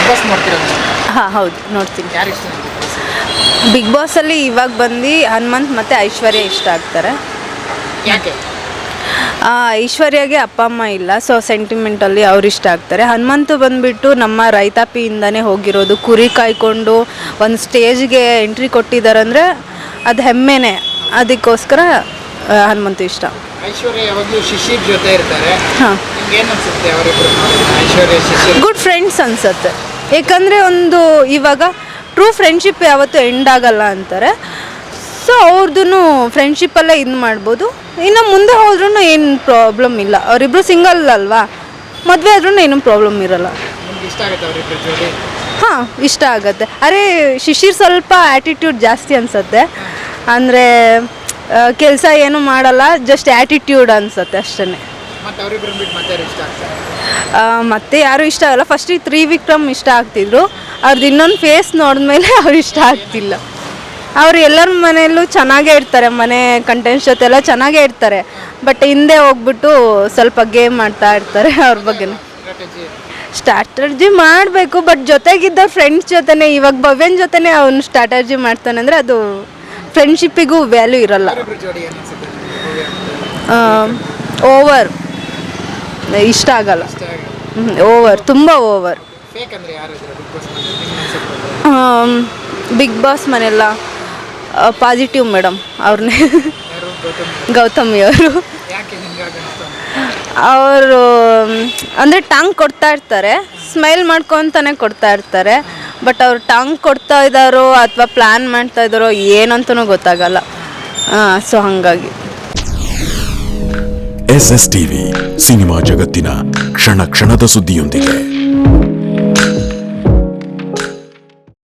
Boss ನೋಡ್ತೀರಾ? ಹಾಂ ಹೌದು ನೋಡ್ತೀನಿ. ಯಾರು ಇಷ್ಟ? ಬಿಗ್ ಬಾಸಲ್ಲಿ ಇವಾಗ ಬಂದು ಹನುಮಂತ್ ಮತ್ತು ಐಶ್ವರ್ಯ ಇಷ್ಟ ಆಗ್ತಾರೆ. ಯಾಕೆ? ಐಶ್ವರ್ಯಗೆ ಅಪ್ಪ ಅಮ್ಮ ಇಲ್ಲ, ಸೊ ಸೆಂಟಿಮೆಂಟಲ್ಲಿ ಅವ್ರು ಇಷ್ಟ ಆಗ್ತಾರೆ. ಹನುಮಂತು ಬಂದುಬಿಟ್ಟು ನಮ್ಮ ರೈತಾಪಿಯಿಂದನೇ ಹೋಗಿರೋದು, ಕುರಿ ಕಾಯ್ಕೊಂಡು ಒಂದು ಸ್ಟೇಜ್ಗೆ ಎಂಟ್ರಿ ಕೊಟ್ಟಿದ್ದಾರೆ ಅಂದರೆ ಅದು ಹೆಮ್ಮೆನೇ. ಅದಕ್ಕೋಸ್ಕರ ಹನುಮಂತು ಇಷ್ಟ. ಐಶ್ವರ್ಯ ಯಾವಾಗಲೂ ಶಿಶಿರ್ ಜೊತೆ ಇರ್ತಾರೆ. ಹಾಂ, ಏನು ಅನ್ಸುತ್ತೆ ಅವರಿಬ್ಬರು? ಐಶ್ವರ್ಯ ಶಿಶಿರ್ ಗುಡ್ ಫ್ರೆಂಡ್ಸ್ ಅನ್ಸುತ್ತೆ. ಏಕೆಂದರೆ ಒಂದು ಇವಾಗ ಟ್ರೂ ಫ್ರೆಂಡ್ಶಿಪ್ ಯಾವತ್ತೂ ಎಂಡ್ ಆಗಲ್ಲ ಅಂತಾರೆ. ಸೊ ಅವ್ರದ್ದು ಫ್ರೆಂಡ್ಶಿಪ್ಪಲ್ಲೇ ಇದು ಮಾಡ್ಬೋದು. ಇನ್ನು ಮುಂದೆ ಹೋದ್ರೂ ಏನು ಪ್ರಾಬ್ಲಮ್ ಇಲ್ಲ. ಅವರಿಬ್ಬರು ಸಿಂಗಲ್ ಅಲ್ವಾ, ಮದುವೆ ಆದ್ರೂ ಏನೂ ಪ್ರಾಬ್ಲಮ್ ಇರಲ್ಲ. ನಿಮ್ಗೆ ಇಷ್ಟ ಆಗುತ್ತೆ ಅವರಿಬ್ಬರ ಜೋಡಿ? ಹಾಂ, ಇಷ್ಟ ಆಗುತ್ತೆ. ಅರೆ ಶಿಶಿರ್ ಸ್ವಲ್ಪ ಆ್ಯಟಿಟ್ಯೂಡ್ ಜಾಸ್ತಿ ಅನಿಸುತ್ತೆ. ಅಂದರೆ ಕೆಲಸ ಏನೂ ಮಾಡಲ್ಲ, ಜಸ್ಟ್ ಆ್ಯಟಿಟ್ಯೂಡ್ ಅನಿಸುತ್ತೆ ಅಷ್ಟೇ. ಮತ್ತು ಅವರಿಬ್ಬರನ್ನ ಬಿಟ್ಟು ಮತ್ತೆ ಯಾರು ಇಷ್ಟ ಆಗ್ತಾರೆ? ಮತ್ತೆ ಯಾರೂ ಇಷ್ಟ ಆಗಲ್ಲ. ಫಸ್ಟಿಗೆ ತ್ರಿವಿಕ್ರಮ್ ಇಷ್ಟ ಆಗ್ತಿದ್ರು. ಅವ್ರದ್ದು ಇನ್ನೊಂದು ಫೇಸ್ ನೋಡಿದ್ಮೇಲೆ ಅವ್ರು ಇಷ್ಟ ಆಗ್ತಿಲ್ಲ. ಅವರು ಎಲ್ಲರ ಮನೆಯಲ್ಲೂ ಚೆನ್ನಾಗೇ ಇರ್ತಾರೆ, ಮನೆ ಕಂಟೆಂಟ್ಸ್ ಜೊತೆ ಎಲ್ಲ ಚೆನ್ನಾಗೇ ಇರ್ತಾರೆ. ಬಟ್ ಹಿಂದೆ ಹೋಗ್ಬಿಟ್ಟು ಸ್ವಲ್ಪ ಗೇಮ್ ಮಾಡ್ತಾ ಇರ್ತಾರೆ. ಅವ್ರ ಬಗ್ಗೆ ಸ್ಟ್ರಾಟರ್ಜಿ ಮಾಡಬೇಕು, ಬಟ್ ಜೊತೆಗಿದ್ದ ಫ್ರೆಂಡ್ಸ್ ಜೊತೆನೇ. ಇವಾಗ ಭವ್ಯನ ಜೊತೆನೇ ಅವನು ಸ್ಟ್ರಾಟರ್ಜಿ ಮಾಡ್ತಾನೆ ಅಂದರೆ ಅದು ಫ್ರೆಂಡ್ಶಿಪ್ಪಿಗೂ ವ್ಯಾಲ್ಯೂ ಇರಲ್ಲ. ಓವರ್ ಇಷ್ಟ ಆಗಲ್ಲ. ಓವರ್, ತುಂಬ ಓವರ್. ಬಿಗ್ ಬಾಸ್ ಮನೆಯಲ್ಲ ಪಾಸಿಟಿವ್ ಮೇಡಮ್, ಅವ್ರನ್ನೇ ಗೌತಮಿ ಅವರು. ಅವರು ಅಂದರೆ ಟಾಂಗ್ ಕೊಡ್ತಾ ಇರ್ತಾರೆ, ಸ್ಮೈಲ್ ಮಾಡ್ಕೊತಾನೆ ಕೊಡ್ತಾ ಇರ್ತಾರೆ. ಬಟ್ ಅವ್ರು ಟಾಂಗ್ ಕೊಡ್ತಾ ಇದ್ದಾರೋ ಅಥವಾ ಪ್ಲ್ಯಾನ್ ಮಾಡ್ತಾ ಇದ್ದಾರೋ ಏನಂತನೂ ಗೊತ್ತಾಗಲ್ಲ. ಸೊ ಹಾಗಾಗಿ SS TV ಸಿನಿಮಾ ಜಗತ್ತಿನ ಕ್ಷಣ ಕ್ಷಣದ ಸುದ್ದಿಯೊಂದಿಗೆ.